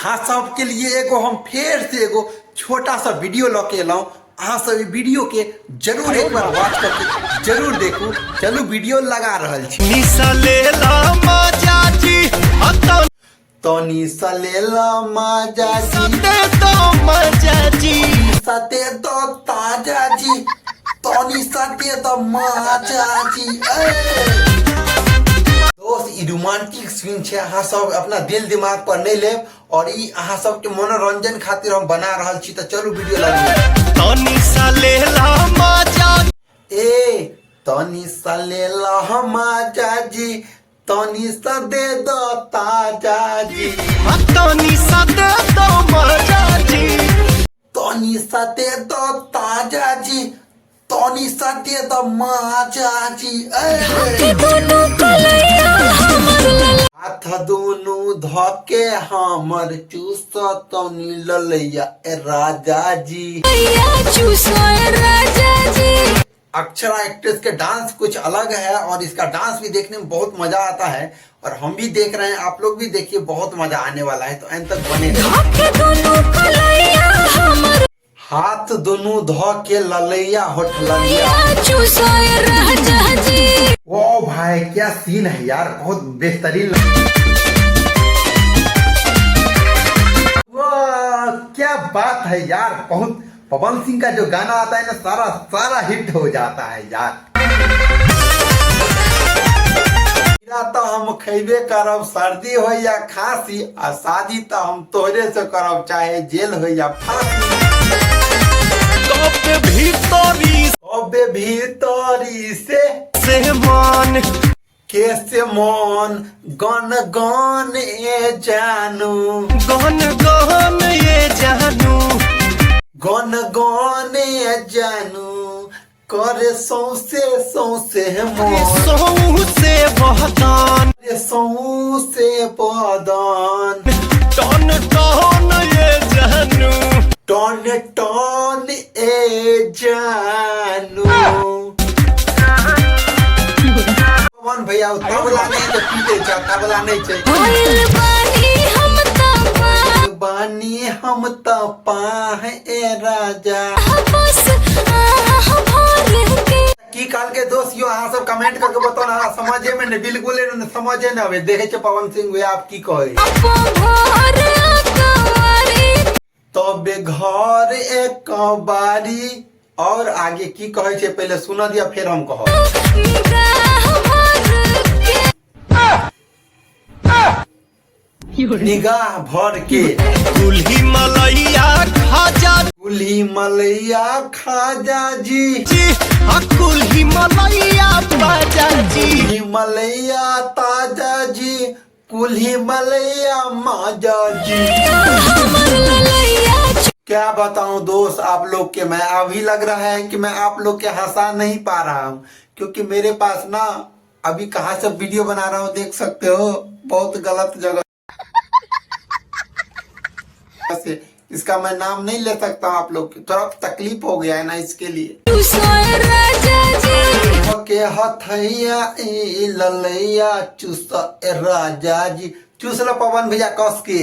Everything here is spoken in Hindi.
अहाँ सबके लिए एगो हम फिर से एगो छोटा सा वीडियो लके एलौं। अहाँ सब वीडियो के जरूर एक बार वॉच करके जरूर देखू। चलू वीडियो लगा रहल छी। तनी सा लेला माजा जी सते तो ताजा जी तनी सते तो माजा जी। दोस्त ई रोमांटिक सीन छे, अहाँ सब अपना दिल दिमाग पर नहीं ले और ई अहाँ सब के मनोरंजन खातिर हम बना रहल छी। तो चलू वीडियो लगी। तनी सा लेला माजा तनी सा लेला माजा जी तनी सा दे दो ताजा जी तनी सा दे दो माजा जी तनी सा दे दो ताजा जी तनी सा दे दो माजा जी। हाथ दोनों धके हमर चूस तनी ललैया राजा जी। अक्षरा एक्ट्रेस के डांस कुछ अलग है और इसका डांस भी देखने में बहुत मजा आता है और हम भी देख रहे हैं, आप लोग भी देखिए, बहुत मजा आने वाला है। तो अंत तक बने हाथ दोनों धो के ललैया होठ ललिया। वो भाई क्या सीन है यार, बहुत बेहतरीन। वाह क्या बात है यार, बहुत पवन सिंह का जो गाना आता है ना सारा हिट हो जाता है यार। तो हम खैबे करब सर्दी हो या खांसी आ शादी तो हम तोहरे से करब चाहे जेल हो या फांसी। भीतरी से मान कैसे मन गन गन ए जानू गहन गहन ये जानू गन गन ए जानू करे सौसे मन सौसे बहदान सौसे बदन टन टन ये जानू टन टन ए जानू। पवन भैया तबला नहीं तो पीटे जा, तबला नहीं चाहिए। बानी हम तपा है ए राजा की काल के दोस्त यो अहाँ सब कमेंट करके बताओ ना, समझे में नहीं बिल्कुल नहीं समझे ना वे देखे छे पवन सिंह वे आप की कहे तो बेघर एक बारी और आगे की कहे छे पहले सुना दिया फिर हम कहो। निगाह भर के कुल्ही मलैया खाजा कुल्ही मलैया खाजा जी कुल्ही मलैया बाजा जी कुल्ही मलैया ताजा जी कुल्ही मलैया माजा जी। क्या बताऊं दोस्त आप लोग के, मैं अभी लग रहा है कि मैं आप लोग के हंसा नहीं पा रहा हूं क्योंकि मेरे पास ना अभी कहाँ से वीडियो बना रहा हूँ देख सकते हो, बहुत गलत जगह से इसका मैं नाम नहीं ले सकता हूँ, आप लोग की थोड़ा तकलीफ हो गया है ना इसके लिए। के हथैया ललैया चूस राजा जी चूस लो पवन भैया कस के।